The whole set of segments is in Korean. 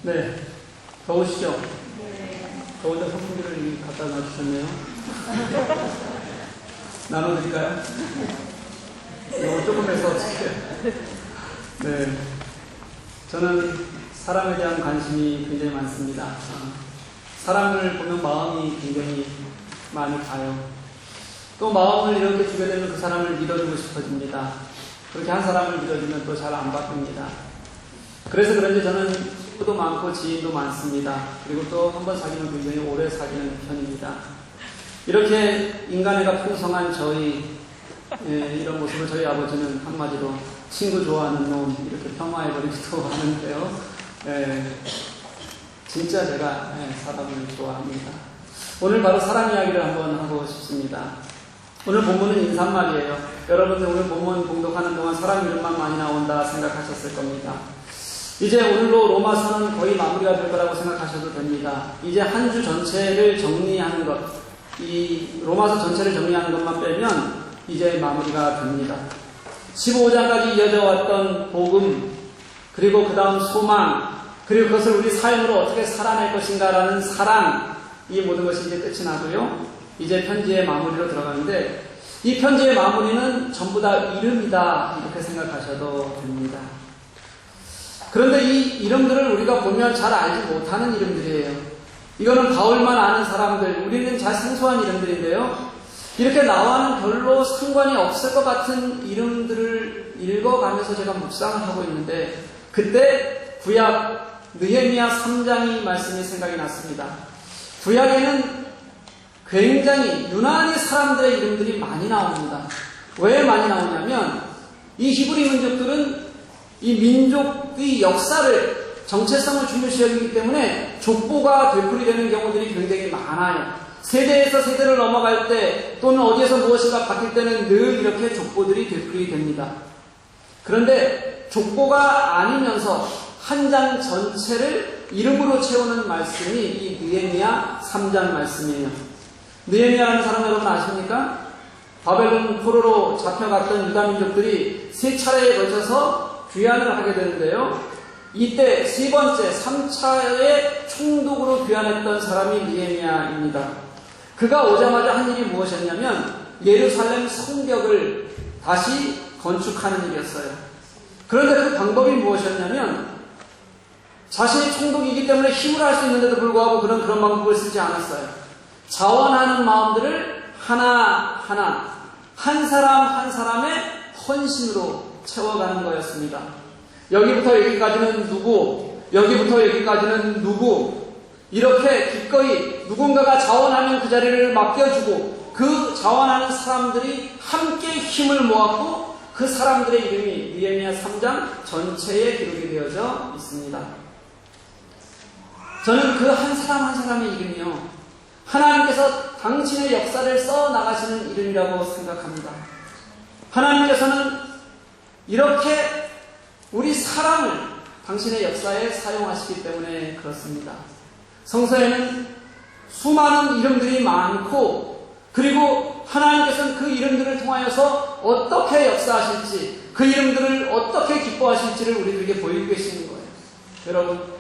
네, 더우시죠? 네. 더운데 선풍기를 이렇게 갖다 놔주셨네요. 나눠드릴까요? 이거 조금 해서 어떻게. 네. 저는 사람에 대한 관심이 굉장히 많습니다. 사람을 보면 마음이 굉장히 많이 가요. 또 마음을 이렇게 주게 되면 그 사람을 믿어주고 싶어집니다. 그렇게 한 사람을 믿어주면 또 잘 안 바뀝니다. 그래서 그런지 저는 친구도 많고 지인도 많습니다. 그리고 또 한 번 사귀면 굉장히 오래 사귀는 편입니다. 이렇게 인간애가 풍성한 저희 이런 모습을 저희 아버지는 한마디로 친구 좋아하는 놈 이렇게 평화해버리기도 하는데요. 진짜 제가 사람을 좋아합니다. 오늘 바로 사람 이야기를 한번 하고 싶습니다. 오늘 본문은 인사말이에요. 여러분들 오늘 본문 봉독하는 동안 사람 이름만 많이 나온다 생각하셨을 겁니다. 이제 오늘로 로마서는 거의 마무리가 될 거라고 생각하셔도 됩니다. 이제 한 주 전체를 정리하는 것, 이 로마서 전체를 정리하는 것만 빼면 이제 마무리가 됩니다. 15장까지 이어져 왔던 복음, 그리고 그 다음 소망, 그리고 그것을 우리 삶으로 어떻게 살아낼 것인가라는 사랑, 이 모든 것이 이제 끝이 나고요. 이제 편지의 마무리로 들어가는데 이 편지의 마무리는 전부 다 이름이다 이렇게 생각하셔도 됩니다. 그런데 이 이름들을 우리가 보면 잘 알지 못하는 이름들이에요. 이거는 바울만 아는 사람들, 우리는 잘 생소한 이름들인데요. 이렇게 나와는 별로 상관이 없을 것 같은 이름들을 읽어가면서 제가 묵상을 하고 있는데 그때 구약 느헤미야 3장의 말씀이 생각이 났습니다. 구약에는 굉장히 유난히 사람들의 이름들이 많이 나옵니다. 왜 많이 나오냐면 이 히브리 민족들은 이 민족의 역사를 정체성을 중요시 여기기 때문에 족보가 되풀이되는 경우들이 굉장히 많아요. 세대에서 세대를 넘어갈 때 또는 어디에서 무엇인가 바뀔 때는 늘 이렇게 족보들이 되풀이됩니다. 그런데 족보가 아니면서 한 장 전체를 이름으로 채우는 말씀이 이 느헤미야 3장 말씀이에요. 느헤미야라는 사람 여러분 아십니까? 바벨론 포로로 잡혀갔던 유다 민족들이 세 차례에 걸쳐서 귀환을 하게 되는데요. 이때 세 번째 3차의 총독으로 귀환했던 사람이 느헤미야입니다. 그가 오자마자 한 일이 무엇이었냐면 예루살렘 성벽을 다시 건축하는 일이었어요. 그런데 그 방법이 무엇이었냐면 자신이 총독이기 때문에 힘을 할 수 있는데도 불구하고 그런 방법을 쓰지 않았어요. 자원하는 마음들을 하나하나 한 사람 한 사람의 헌신으로 채워가는 거였습니다. 여기부터 여기까지는 누구, 여기부터 여기까지는 누구, 이렇게 기꺼이 누군가가 자원하면 그 자리를 맡겨주고 그 자원하는 사람들이 함께 힘을 모았고 그 사람들의 이름이 느헤미야 3장 전체에 기록이 되어져 있습니다. 저는 그 한 사람 한 사람의 이름이요, 하나님께서 당신의 역사를 써나가시는 이름이라고 생각합니다. 하나님께서는 이렇게 우리 사람을 당신의 역사에 사용하시기 때문에 그렇습니다. 성서에는 수많은 이름들이 많고 그리고 하나님께서는 그 이름들을 통하여서 어떻게 역사하실지 그 이름들을 어떻게 기뻐하실지를 우리들에게 보이고 계시는 거예요. 여러분,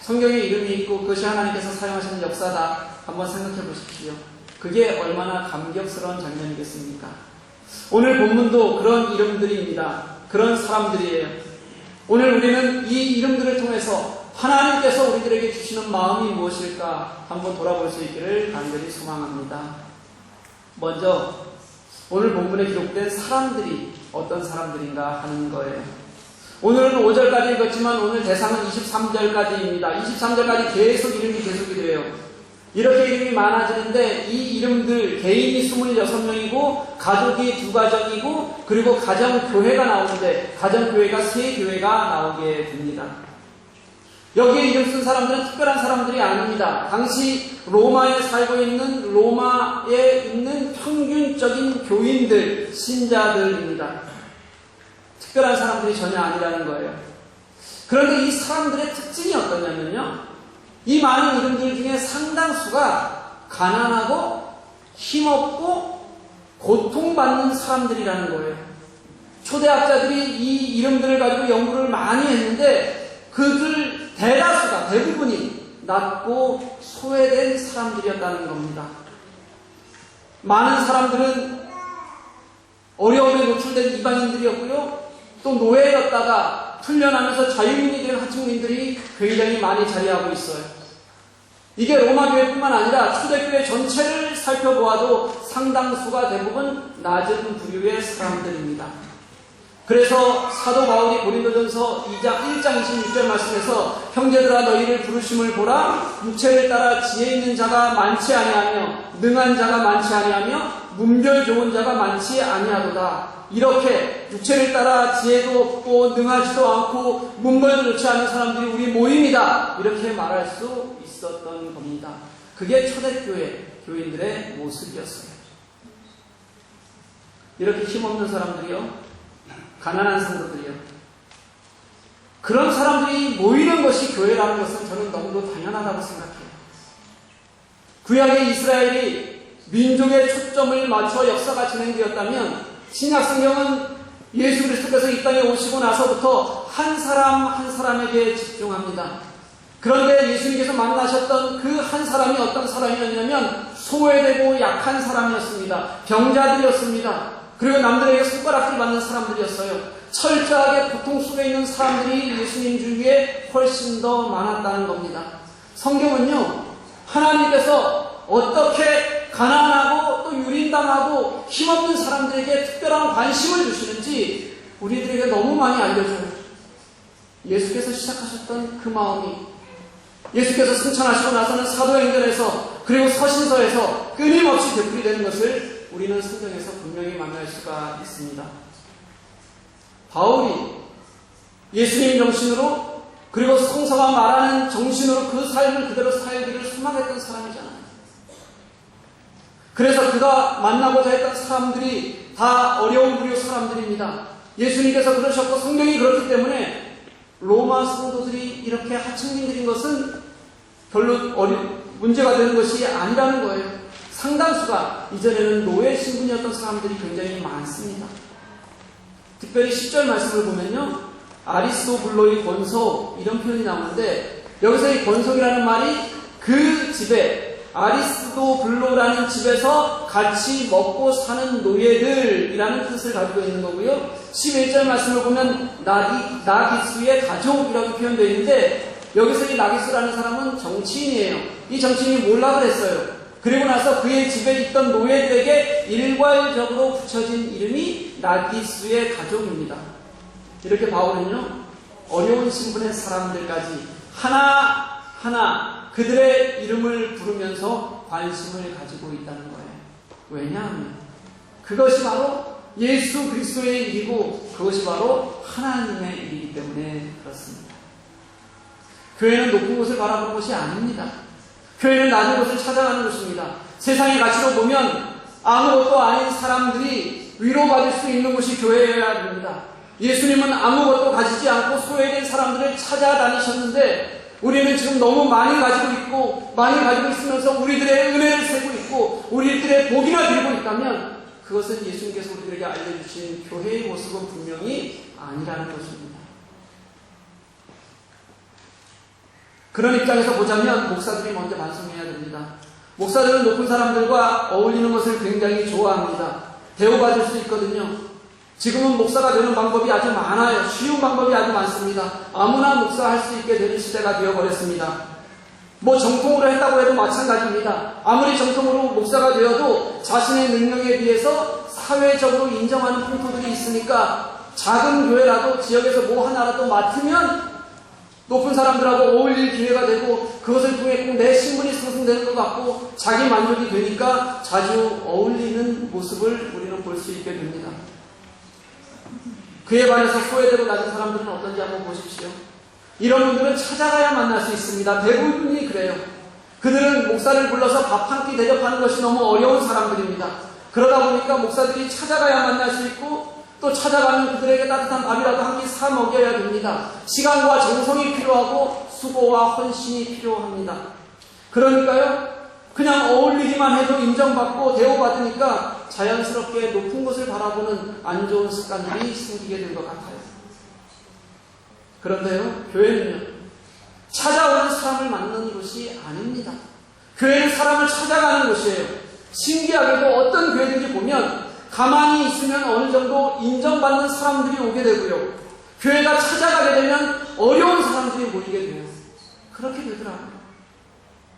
성경에 이름이 있고 그것이 하나님께서 사용하시는 역사다. 한번 생각해 보십시오. 그게 얼마나 감격스러운 장면이겠습니까? 오늘 본문도 그런 이름들입니다. 그런 사람들이에요. 오늘 우리는 이 이름들을 통해서 하나님께서 우리들에게 주시는 마음이 무엇일까 한번 돌아볼 수 있기를 간절히 소망합니다. 먼저 오늘 본문에 기록된 사람들이 어떤 사람들인가 하는 거예요. 오늘은 5절까지 읽었지만 오늘 대상은 23절까지입니다. 23절까지 계속 이름이 계속이 돼요. 이렇게 이름이 많아지는데 이 이름들 개인이 26명이고 가족이 2가정이고 그리고 가정교회가 나오는데 가정교회가 3교회가 나오게 됩니다. 여기에 이름 쓴 사람들은 특별한 사람들이 아닙니다. 당시 로마에 살고 있는 로마에 있는 평균적인 교인들, 신자들입니다. 특별한 사람들이 전혀 아니라는 거예요. 그런데 이 사람들의 특징이 어떠냐면요, 이 많은 이름들 중에 상당수가 가난하고 힘없고 고통받는 사람들이라는 거예요. 초대학자들이 이 이름들을 가지고 연구를 많이 했는데 그들 대다수가 대부분이 낮고 소외된 사람들이었다는 겁니다. 많은 사람들은 어려움에 노출된 이방인들이었고요. 또 노예였다가 풀려나면서 자유인이 된 하층민들이 굉장히 많이 자리하고 있어요. 이게 로마 교회뿐만 아니라 초대교회 전체를 살펴보아도 상당수가 대부분 낮은 부류의 사람들입니다. 그래서 사도 바울이 고린도전서 1장 26절 말씀에서 형제들아 너희를 부르심을 보라 육체를 따라 지혜 있는 자가 많지 아니하며 능한 자가 많지 아니하며 문별 좋은 자가 많지 아니하도다. 이렇게 육체를 따라 지혜도 없고 능하지도 않고 문벌도 좋지 않은 사람들이 우리 모임이다. 이렇게 말할 수 있었던 겁니다. 그게 초대교회 교인들의 모습이었어요. 이렇게 힘없는 사람들이요. 가난한 성도들이요. 그런 사람들이 모이는 것이 교회라는 것은 저는 너무도 당연하다고 생각해요. 구약의 이스라엘이 민족의 초점을 맞춰 역사가 진행되었다면 신약 성경은 예수 그리스도께서 이 땅에 오시고 나서부터 한 사람 한 사람에게 집중합니다. 그런데 예수님께서 만나셨던 그 한 사람이 어떤 사람이었냐면 소외되고 약한 사람이었습니다. 병자들이었습니다. 그리고 남들에게 손가락질 받는 사람들이었어요. 철저하게 고통 속에 있는 사람들이 예수님 주위에 훨씬 더 많았다는 겁니다. 성경은요, 하나님께서 어떻게 가난하고 또 유린당하고 힘없는 사람들에게 특별한 관심을 주시는지 우리들에게 너무 많이 알려줘요. 예수께서 시작하셨던 그 마음이 예수께서 승천하시고 나서는 사도행전에서 그리고 서신서에서 끊임없이 되풀이되는 것을 우리는 성경에서 분명히 만날 수가 있습니다. 바울이 예수님 정신으로 그리고 성서가 말하는 정신으로 그 삶을 그대로 살기를 소망했던 사람이잖아요. 그래서 그가 만나고자 했던 사람들이 다 어려운 부류 사람들입니다. 예수님께서 그러셨고 성경이 그렇기 때문에 로마 성도들이 이렇게 하층민들인 것은 별로 문제가 되는 것이 아니라는 거예요. 상당수가 이전에는 노예 신분이었던 사람들이 굉장히 많습니다. 특별히 10절 말씀을 보면요. 아리스토블로의 권속 이런 표현이 나오는데 여기서 이 권속이라는 말이 그 집에 아리스토블로라는 집에서 같이 먹고 사는 노예들이라는 뜻을 가지고 있는 거고요. 11절 말씀을 보면 나기수의 가족이라고 표현되어 있는데 여기서 이 나기수라는 사람은 정치인이에요. 이 정치인이 몰라 그랬어요. 그리고 나서 그의 집에 있던 노예들에게 일괄적으로 붙여진 이름이 나기수의 가족입니다. 이렇게 바울은요, 어려운 신분의 사람들까지 하나하나 그들의 이름을 부르면서 관심을 가지고 있다는 거예요. 왜냐하면 그것이 바로 예수 그리스도의 일이고 그것이 바로 하나님의 일이기 때문에 그렇습니다. 교회는 높은 곳을 바라보는 것이 아닙니다. 교회는 낮은 곳을 찾아가는 것입니다. 세상의 가치로 보면 아무것도 아닌 사람들이 위로받을 수 있는 곳이 교회여야 됩니다. 예수님은 아무것도 가지지 않고 소외된 사람들을 찾아다니셨는데 우리는 지금 너무 많이 가지고 있고 많이 가지고 있으면서 우리들의 은혜를 세고 있고 우리들의 복이나 드리고 있다면 그것은 예수님께서 우리들에게 알려주신 교회의 모습은 분명히 아니라는 것입니다. 그런 입장에서 보자면 목사들이 먼저 반성해야 됩니다. 목사들은 높은 사람들과 어울리는 것을 굉장히 좋아합니다. 대우받을 수 있거든요. 지금은 목사가 되는 방법이 아주 많아요. 쉬운 방법이 아주 많습니다. 아무나 목사할 수 있게 되는 시대가 되어버렸습니다. 정통으로 했다고 해도 마찬가지입니다. 아무리 정통으로 목사가 되어도 자신의 능력에 비해서 사회적으로 인정하는 풍토들이 있으니까 작은 교회라도 지역에서 뭐 하나라도 맡으면 높은 사람들하고 어울릴 기회가 되고 그것을 통해 꼭 내 신분이 상승되는 것 같고 자기 만족이 되니까 자주 어울리는 모습을 우리는 볼 수 있게 됩니다. 그에 반해서 소외되고 낮은 사람들은 어떤지 한번 보십시오. 이런 분들은 찾아가야 만날 수 있습니다. 대부분이 그래요. 그들은 목사를 불러서 밥 한 끼 대접하는 것이 너무 어려운 사람들입니다. 그러다 보니까 목사들이 찾아가야 만날 수 있고 또 찾아가면 그들에게 따뜻한 밥이라도 한 끼 사 먹여야 됩니다. 시간과 정성이 필요하고 수고와 헌신이 필요합니다. 그러니까요, 그냥 어울리기만 해도 인정받고 대우받으니까 자연스럽게 높은 곳을 바라보는 안 좋은 습관들이 생기게 된 것 같아요. 그런데요, 교회는요, 찾아오는 사람을 만나는 곳이 아닙니다. 교회는 사람을 찾아가는 곳이에요. 신기하게도 어떤 교회든지 보면 가만히 있으면 어느 정도 인정받는 사람들이 오게 되고요. 교회가 찾아가게 되면 어려운 사람들이 모이게 돼요. 그렇게 되더라고요.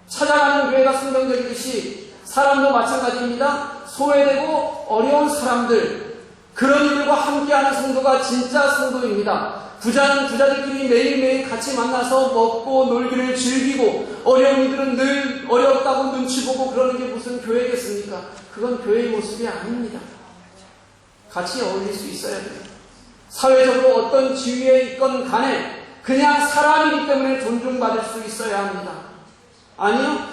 찾아가는 교회가 성경적이듯이 사람도 마찬가지입니다. 소외되고 어려운 사람들, 그런 이들과 함께하는 성도가 진짜 성도입니다. 부자는 부자들끼리 매일매일 같이 만나서 먹고 놀기를 즐기고, 어려운 이들은 늘 어렵다고 눈치 보고 그러는 게 무슨 교회겠습니까? 그건 교회의 모습이 아닙니다. 같이 어울릴 수 있어야 돼요. 사회적으로 어떤 지위에 있건 간에 그냥 사람이기 때문에 존중받을 수 있어야 합니다. 아니요.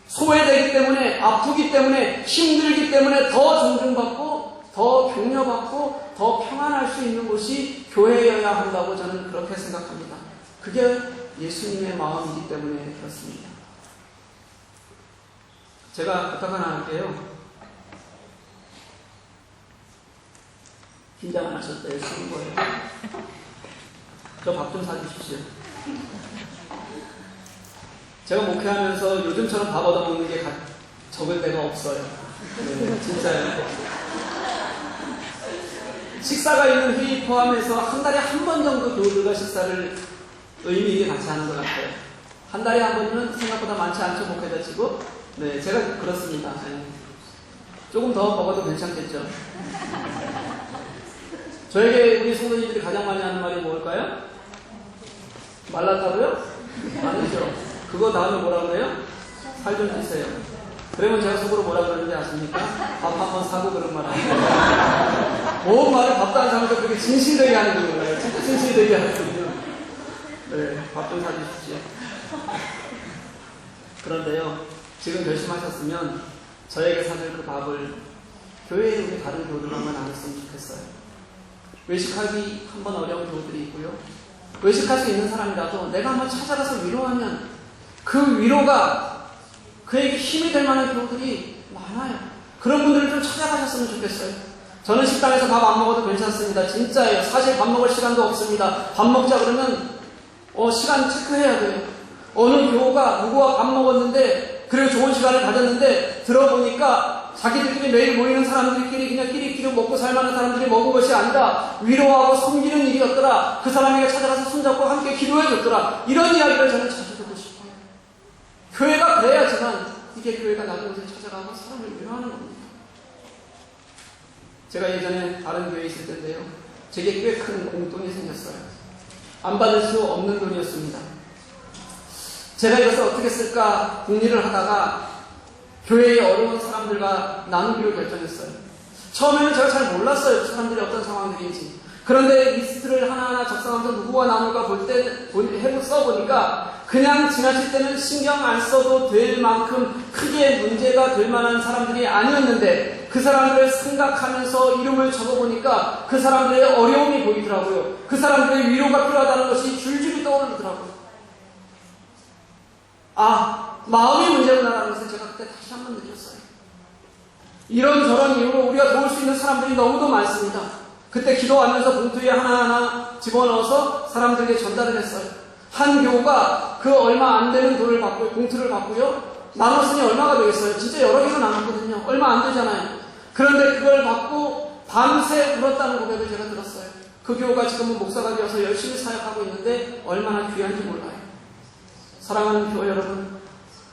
소외되기 때문에, 아프기 때문에, 힘들기 때문에 더 존중받고, 더 격려받고, 더 평안할 수 있는 곳이 교회여야 한다고 저는 그렇게 생각합니다. 그게 예수님의 마음이기 때문에 그렇습니다. 제가 부탁 하나 할게요. 긴장 안 하셨어요? 쉬운 거예요. 저 밥 좀 사주십시오. 제가 목회하면서 요즘처럼 밥 얻어먹는 게 적을 때가 없어요. 네, 진짜요. 식사가 있는 회의 포함해서 한 달에 한 번 정도 교우들과 식사를 의미 있게 같이 하는 것 같아요. 한 달에 한 번이면 생각보다 많지 않죠, 목회자 치고. 네, 제가 그렇습니다. 네. 조금 더 먹어도 괜찮겠죠. 저에게 우리 성도님들이 가장 많이 하는 말이 뭘까요? 말랐다고요? 아니죠. 그거 다음에 뭐라 그래요? 살 좀 찌세요. 그러면 제가 속으로 뭐라 그러는지 아십니까? 밥 한 번 사고 그런 말 하고. 모든 말을 밥도 안 사면서 그렇게 진실되게 하는 거 몰라요. 진짜 진실되게 하거든요. 네, 밥 좀 사주십시오. 그런데요, 지금 결심하셨으면 저에게 사줄 그 밥을 교회에 우리 다른 교우들만 나눴으면 좋겠어요. 외식하기 한번 어려운 교우들이 있고요. 외식할 수 있는 사람이라도 내가 한번 찾아가서 위로하면 그 위로가 그에게 힘이 될 만한 교우들이 많아요. 그런 분들을 좀 찾아가셨으면 좋겠어요. 저는 식당에서 밥 안 먹어도 괜찮습니다. 진짜예요. 사실 밥 먹을 시간도 없습니다. 밥 먹자 그러면 시간 체크해야 돼요. 어느 교우가 누구와 밥 먹었는데 그리고 좋은 시간을 가졌는데 들어보니까 자기들끼리 매일 모이는 사람들끼리 그냥 끼리끼리 먹고 살만한 사람들이 먹은 것이 아니라 위로하고 섬기는 일이었더라. 그 사람에게 찾아가서 손잡고 함께 기도해줬더라. 이런 이야기를 저는 자주 듣고 싶어요. 교회가 그래야지만 이게 교회가 낮은 곳에 찾아가고 사람을 위로하는 겁니다. 제가 예전에 다른 교회에 있을 때인데요. 제게 꽤 큰 공돈이 생겼어요. 안 받을 수 없는 돈이었습니다. 제가 이것을 어떻게 쓸까 궁리를 하다가 교회의 어려운 사람들과 나누기로 결정했어요. 처음에는 제가 잘 몰랐어요. 그 사람들이 어떤 상황들인지. 그런데 리스트를 하나하나 작성하면서 누구와 나눌까 써보니까 그냥 지나칠 때는 신경 안 써도 될 만큼 크게 문제가 될 만한 사람들이 아니었는데 그 사람들을 생각하면서 이름을 적어보니까 그 사람들의 어려움이 보이더라고요. 그 사람들의 위로가 필요하다는 것이 줄줄이 떠오르더라고요. 마음이 문제구나라는 것을 제가 그때 다시 한번 느꼈어요. 이런저런 이유로 우리가 도울 수 있는 사람들이 너무도 많습니다. 그때 기도하면서 봉투에 하나하나 집어넣어서 사람들에게 전달을 했어요. 한 교우가 그 얼마 안 되는 돈을 받고 봉투를 받고요. 나눴으니 얼마가 되겠어요? 진짜 여러 개가 나눴거든요. 얼마 안 되잖아요. 그런데 그걸 받고 밤새 울었다는 고백을 제가 들었어요. 그 교우가 지금은 목사가 되어서 열심히 사역하고 있는데 얼마나 귀한지 몰라요. 사랑하는 교회 여러분,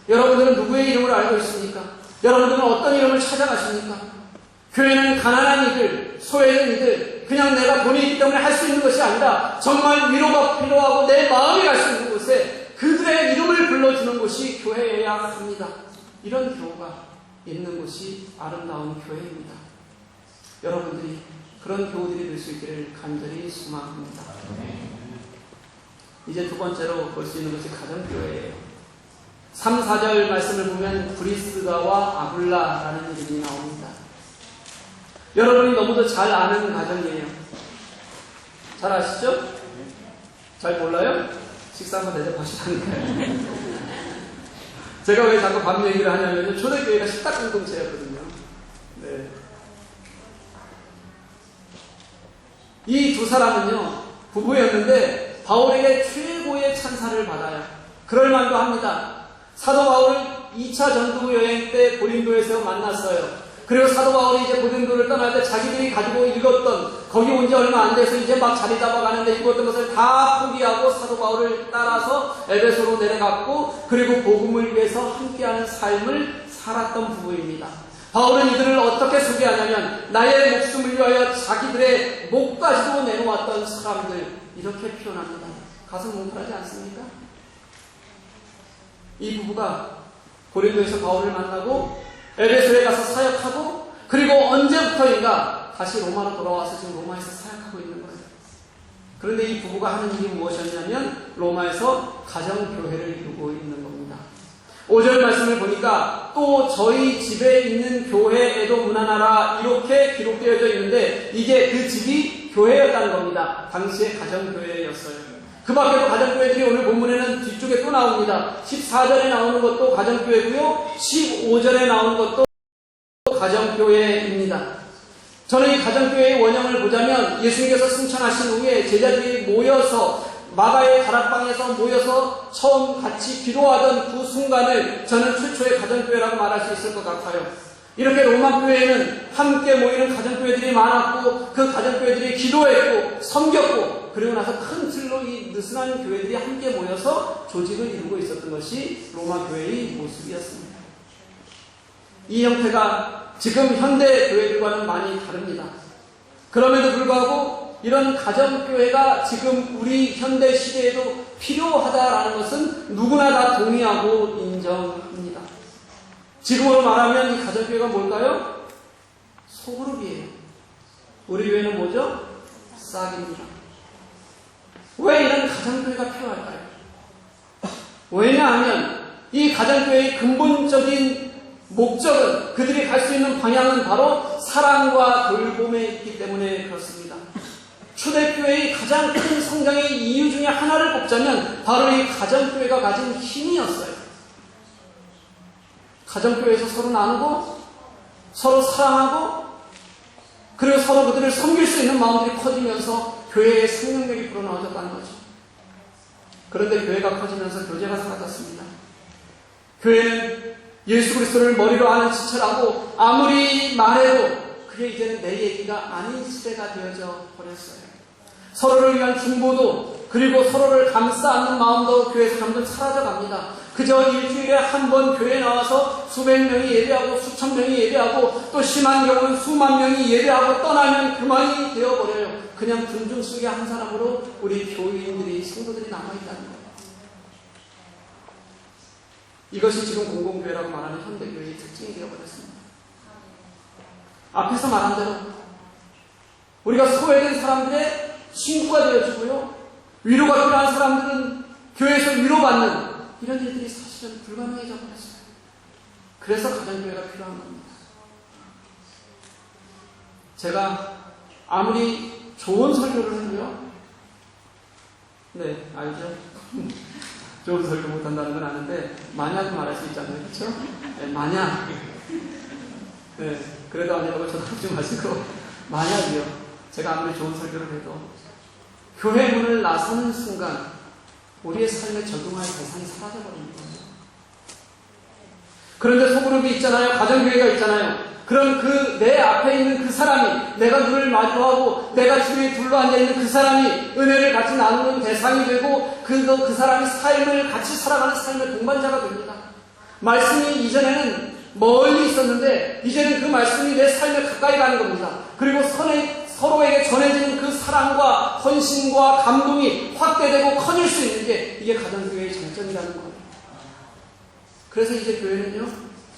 여러분들은 누구의 이름을 알고 있습니까? 여러분들은 어떤 이름을 찾아가십니까? 교회는 가난한 이들, 소외된 이들, 그냥 내가 돈이 있기 때문에 할 수 있는 것이 아니라 정말 위로가 필요하고 내 마음이 갈 수 있는 곳에 그들의 이름을 불러주는 곳이 교회여야 합니다. 이런 교우가 있는 곳이 아름다운 교회입니다. 여러분들이 그런 교우들이 될 수 있기를 간절히 소망합니다. 이제 두 번째로 볼 수 있는 것이 가정교회예요. 3, 4절 말씀을 보면 브리스가와 아굴라라는 이름이 나옵니다. 여러분이 너무도 잘 아는 가정이에요. 잘 아시죠? 잘 몰라요? 식사 한번 대접하시라니까요. 제가 왜 자꾸 밥 얘기를 하냐면 초대교회가 식탁 공동체였거든요. 네. 이 두 사람은요 부부였는데 바울에게 최고의 찬사를 받아요. 그럴 만도 합니다. 사도 바울을 2차 전도 여행 때 고린도에서 만났어요. 그리고 사도 바울이 이제 고린도를 떠날 때 자기들이 가지고 읽었던, 거기 온 지 얼마 안 돼서 이제 막 자리 잡아가는데 읽었던 것을 다 포기하고 사도 바울을 따라서 에베소로 내려갔고, 그리고 복음을 위해서 함께하는 삶을 살았던 부부입니다. 바울은 이들을 어떻게 소개하냐면 나의 목숨을 위하여 자기들의 목까지도 내놓았던 사람들, 이렇게 표현합니다. 가슴 뭉클하지 않습니까? 이 부부가 고린도에서 바울을 만나고 에베소에 가서 사역하고, 그리고 언제부터인가 다시 로마로 돌아와서 지금 로마에서 사역하고 있는 거예요. 그런데 이 부부가 하는 일이 무엇이었냐면 로마에서 가정교회를 이루고 있는 겁니다. 5절 말씀을 보니까 또 저희 집에 있는 교회에도 문안하라, 이렇게 기록되어져 있는데 이게 그 집이 교회였다는 겁니다. 당시의 가정교회였어요. 그 밖에도 가정교회들이 오늘 본문에는 뒤쪽에 또 나옵니다. 14절에 나오는 것도 가정교회고요. 15절에 나오는 것도 가정교회입니다. 저는 이 가정교회의 원형을 보자면 예수님께서 승천하신 후에 제자들이 모여서 마가의 다락방에서 모여서 처음 같이 기도하던 그 순간을 저는 최초의 가정교회라고 말할 수 있을 것 같아요. 이렇게 로마 교회에는 함께 모이는 가정교회들이 많았고 그 가정교회들이 기도했고 섬겼고 그리고 나서 큰 틀로 이 느슨한 교회들이 함께 모여서 조직을 이루고 있었던 것이 로마 교회의 모습이었습니다. 이 형태가 지금 현대 교회들과는 많이 다릅니다. 그럼에도 불구하고 이런 가정교회가 지금 우리 현대 시대에도 필요하다라는 것은 누구나 다 동의하고 인정합니다. 지금으로 말하면 이 가정교회가 뭘까요? 소그룹이에요. 우리 교회는 뭐죠? 싹입니다. 왜 이런 가정교회가 필요할까요? 왜냐하면 이 가정교회의 근본적인 목적은, 그들이 갈 수 있는 방향은 바로 사랑과 돌봄에 있기 때문에 그렇습니다. 초대교회의 가장 큰 성장의 이유 중에 하나를 꼽자면 바로 이 가정교회가 가진 힘이었어요. 가정교회에서 서로 나누고 서로 사랑하고 그리고 서로 그들을 섬길 수 있는 마음들이 커지면서 교회의 생명력이 불어넣어졌다는 거죠. 그런데 교회가 커지면서 교제가 사라졌습니다. 교회는 예수 그리스도를 머리로 하는 지체라고 아무리 말해도 그게 이제는 내 얘기가 아닌 시대가 되어져 버렸어요. 서로를 위한 중보도 그리고 서로를 감싸 안는 마음도 교회에서 점점 사라져갑니다. 그저 일주일에 한 번 교회에 나와서 수백 명이 예배하고 수천 명이 예배하고 또 심한 경우는 수만 명이 예배하고 떠나면 그만이 되어버려요. 그냥 군중 속의 한 사람으로 우리 교인들이, 성도들이 남아있다는 거예요. 이것이 지금 공공교회라고 말하는 현대교회의 특징이 되어버렸습니다. 앞에서 말한 대로 우리가 소외된 사람들의 친구가 되어주고요, 위로가 필요한 사람들은 교회에서 위로받는 이런 일들이 사실은 불가능해져 버렸어요. 그래서 가정교회가 필요한 겁니다. 제가 아무리 좋은 설교를 해도요, 네, 알죠? 좋은 설교 못한다는 건 아는데 만약 말할 수 있잖아요. 그렇죠? 네, 만약. 네, 그래도 아니라고 쳐다보지 마시고 만약이요. 제가 아무리 좋은 설교를 해도 교회 문을 나서는 순간 우리의 삶에 적용할 대상이 사라져버리는 거예요. 그런데 소그룹이 있잖아요. 가정교회가 있잖아요. 그럼 그 내 앞에 있는 그 사람이, 내가 눈을 마주하고 내가 주위에 둘러앉아 있는 그 사람이 은혜를 같이 나누는 대상이 되고 그 사람이 삶을 같이 살아가는 삶의 동반자가 됩니다. 말씀이 이전에는 멀리 있었는데 이제는 그 말씀이 내 삶에 가까이 가는 겁니다. 그리고 서로에게 전해지는 그 사랑과 헌신과 감동이 확대되고 커질 수 있는 게 이게 가정교회의 장점이라는 거예요. 그래서 이제 교회는요,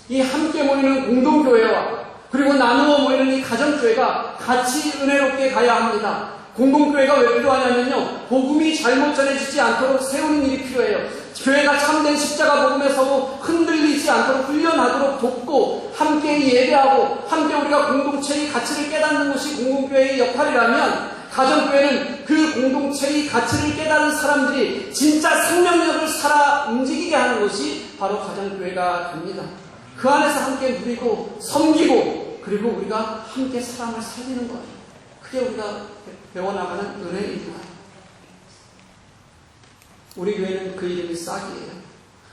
이 함께 모이는 공동교회와 그리고 나누어 모이는 이 가정교회가 같이 은혜롭게 가야 합니다. 공동교회가 왜 필요하냐면요, 복음이 잘못 전해지지 않도록 세우는 일이 필요해요. 교회가 참된 십자가 복음에 서고 흔들리지 않도록 훈련하도록 돕고 함께 예배하고 함께 우리가 공동체의 가치를 깨닫는 것이 공동교회의 역할이라면, 가정교회는 그 공동체의 가치를 깨달은 사람들이 진짜 생명력을 살아 움직이게 하는 것이 바로 가정교회가 됩니다. 그 안에서 함께 누리고 섬기고 그리고 우리가 함께 사람을 살리는 거예요. 그게 우리가 배워나가는 은혜입니다. 우리 교회는 그 이름이 싹이에요.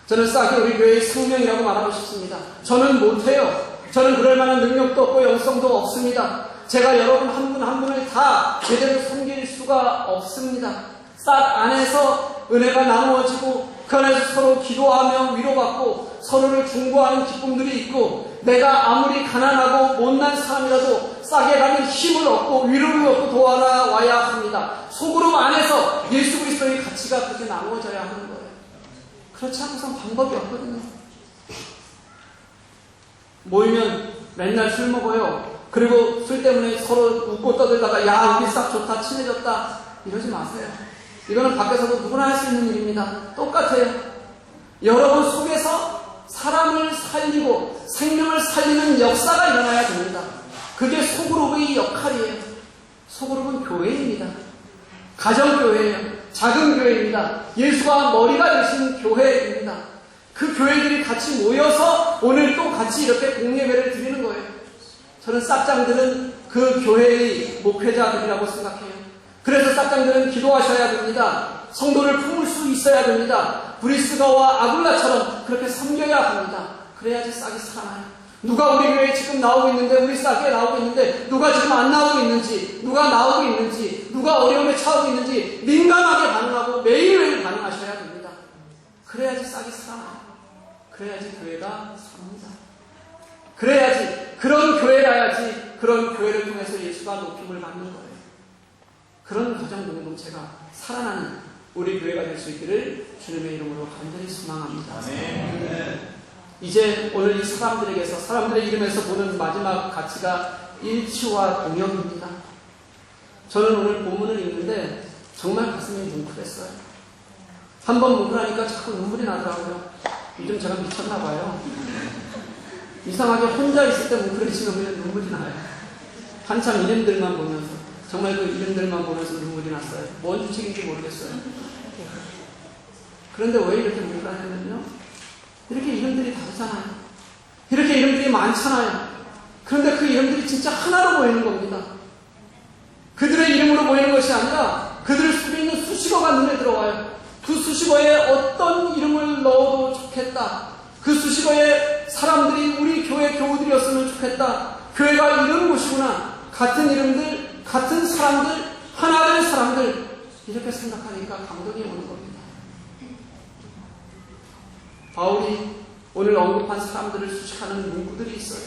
저는 싹이 우리 교회의 생명이라고 말하고 싶습니다. 저는 못해요. 저는 그럴 만한 능력도 없고 영성도 없습니다. 제가 여러분 한 분 한 분을 다 제대로 섬길 수가 없습니다. 싹 안에서 은혜가 나누어지고 그 안에서 서로 기도하며 위로받고 서로를 중보하는 기쁨들이 있고, 내가 아무리 가난하고 못난 사람이라도 싹에 가면 힘을 얻고 위로를 얻고 도와라 와야 합니다. 소그룹 안에서 예수 그리스도의 가치가 그렇게 나누어져야 하는 거예요. 그렇지 않고선 방법이 없거든요. 모이면 맨날 술 먹어요. 그리고 술 때문에 서로 웃고 떠들다가 야 우리 싹 좋다 친해졌다 이러지 마세요. 이거는 밖에서도 누구나 할 수 있는 일입니다. 똑같아요. 여러분 속에서 사람을 살리고 생명을 살리는 역사가 일어나야 됩니다. 그게 소그룹의 역할이에요. 소그룹은 교회입니다. 가정교회예요. 작은 교회입니다. 예수가 머리가 되신 교회입니다. 그 교회들이 같이 모여서 오늘 또 같이 이렇게 공예배를 드리는 거예요. 저는 싹장들은 그 교회의 목회자들이라고 생각해요. 그래서 싹장들은 기도하셔야 됩니다. 성도를 품을 수 있어야 됩니다. 브리스가와 아굴라처럼 그렇게 섬겨야 합니다. 그래야지 싹이 살아나요. 누가 우리 교회에 지금 나오고 있는데, 우리 싹에 나오고 있는데, 누가 지금 안 나오고 있는지, 누가 나오고 있는지, 누가 어려움에 처하고 있는지 민감하게 반응하고 매일매일 반응하셔야 됩니다. 그래야지 싹이 살아나요. 그래야지 교회가 삽니다. 그래야지, 그런 교회라야지 그런 교회를 통해서 예수가 높임을 받는 거예요. 그런 가정 공동체가 살아나는 우리 교회가 될 수 있기를 주님의 이름으로 간절히 소망합니다. 이제 오늘 이 사람들에게서, 사람들의 이름에서 보는 마지막 가치가 일치와 동역입니다. 저는 오늘 본문을 읽는데 정말 가슴이 뭉클했어요. 한번 뭉클하니까 자꾸 눈물이 나더라고요. 요즘 제가 미쳤나 봐요. 이상하게 혼자 있을 때 뭉클해지면 그냥 눈물이 나요. 한참 이름들만 보면서, 정말 그 이름들만 보면서 눈물이 났어요. 뭔 주책인지 모르겠어요. 그런데 왜 이렇게 뭉클하냐면요, 이렇게 이름들이 다르잖아요. 이렇게 이름들이 많잖아요. 그런데 그 이름들이 진짜 하나로 보이는 겁니다. 그들의 이름으로 보이는 것이 아니라 그들을 수비는 수식어가 눈에 들어와요. 그 수식어에 어떤 이름을 넣어도 좋겠다. 그 수식어에 사람들이 우리 교회 교우들이었으면 좋겠다. 교회가 이런 곳이구나. 같은 이름들, 같은 사람들, 하나 된 사람들, 이렇게 생각하니까 감동이 오는 겁니다. 바울이 오늘 언급한 사람들을 수식하는 문구들이 있어요.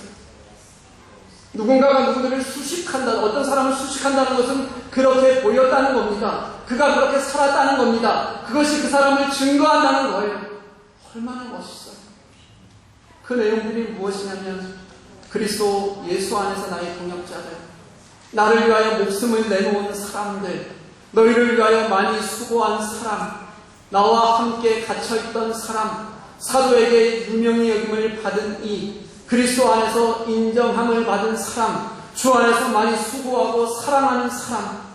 누군가가 누구들을 수식한다, 어떤 사람을 수식한다는 것은 그렇게 보였다는 겁니다. 그가 그렇게 살았다는 겁니다. 그것이 그 사람을 증거한다는 거예요. 얼마나 멋있어요. 그 내용들이 무엇이냐면, 그리스도 예수 안에서 나의 동역자들, 나를 위하여 목숨을 내놓은 사람들, 너희를 위하여 많이 수고한 사람, 나와 함께 갇혀있던 사람, 사도에게 유명히 여김을 받은 이, 그리스도 안에서 인정함을 받은 사람, 주 안에서 많이 수고하고 사랑하는 사람.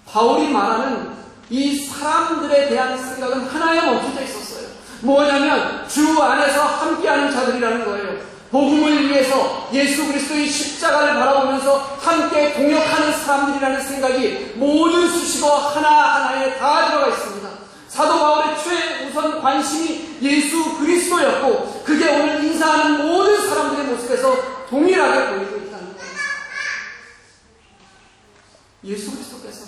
바울이 말하는 이 사람들에 대한 생각은 하나에 멈춰져 있었어요. 뭐냐면 주 안에서 함께하는 자들이라는 거예요. 복음을 위해서 예수 그리스도의 십자가를 바라보면서 함께 동역하는 사람들이라는 생각이 모든 수식어 하나하나에 다 들어가 있습니다. 사도 바울의 최우선 관심이 예수 그리스도였고, 그게 오늘 인사하는 모든 사람들의 모습에서 동일하게 보이고 있다는 거예요. 예수 그리스도께서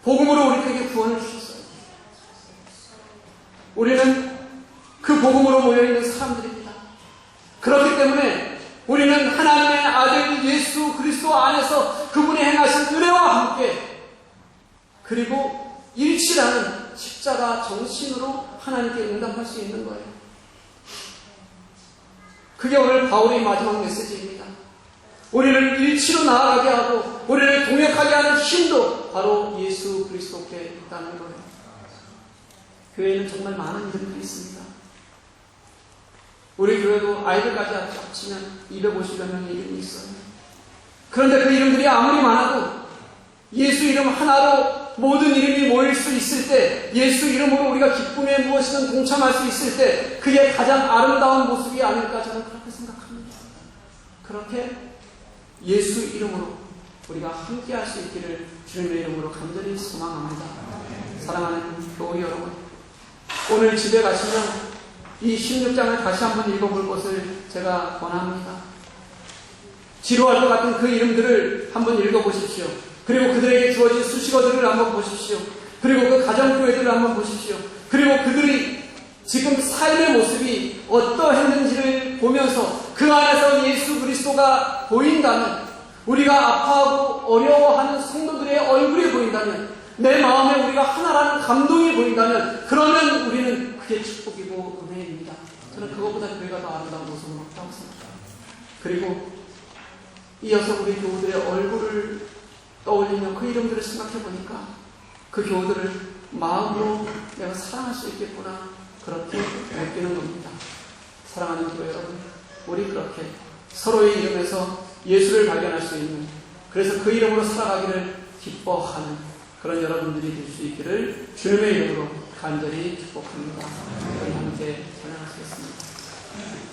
복음으로 우리에게 구원을 주셨어요. 우리는 그 복음으로 모여있는 사람들입니다. 그렇기 때문에 우리는 하나님의 아들 예수 그리스도 안에서 그분이 행하신 은혜와 함께, 그리고 일치라는 십자가 정신으로 하나님께 응답할 수 있는 거예요. 그게 오늘 바울의 마지막 메시지입니다. 우리를 일치로 나아가게 하고 우리를 동역하게 하는 힘도 바로 예수 그리스도께 있다는 거예요. 교회에는 정말 많은 이름들이 있습니다. 우리 교회도 아이들까지 합치면 250여 명의 이름이 있어요. 그런데 그 이름들이 아무리 많아도 예수 이름 하나로 모든 이름이 모일 수 있을 때, 예수 이름으로 우리가 기쁨에 무엇이든 동참할 수 있을 때, 그게 가장 아름다운 모습이 아닐까 저는 그렇게 생각합니다. 그렇게 예수 이름으로 우리가 함께 할 수 있기를 주님의 이름으로 간절히 소망합니다. 사랑하는 교우 여러분, 오늘 집에 가시면 이 16장을 다시 한번 읽어볼 것을 제가 권합니다. 지루할 것 같은 그 이름들을 한번 읽어보십시오. 그리고 그들에게 주어진 수식어들을 한번 보십시오. 그리고 그 가정교회들을 한번 보십시오. 그리고 그들이 지금 삶의 모습이 어떠했는지를 보면서 그 안에서 예수 그리스도가 보인다면, 우리가 아파하고 어려워하는 성도들의 얼굴이 보인다면, 내 마음에 우리가 하나라는 감동이 보인다면, 그러면 우리는 그게 축복이고 은혜입니다. 저는 그것보다 교회가 더 아름다운 모습은 없다고 생각합니다. 그리고 이어서 우리 교우들의 얼굴을 떠올리며 그 이름들을 생각해 보니까 그 교우들을 마음으로 내가 사랑할 수 있겠구나, 그렇게 느끼는 겁니다. 사랑하는 교회 여러분, 우리 그렇게 서로의 이름에서 예수를 발견할 수 있는, 그래서 그 이름으로 살아가기를 기뻐하는 그런 여러분들이 될 수 있기를 주님의 이름으로 간절히 축복합니다. 우리 함께 찬양하시겠습니다.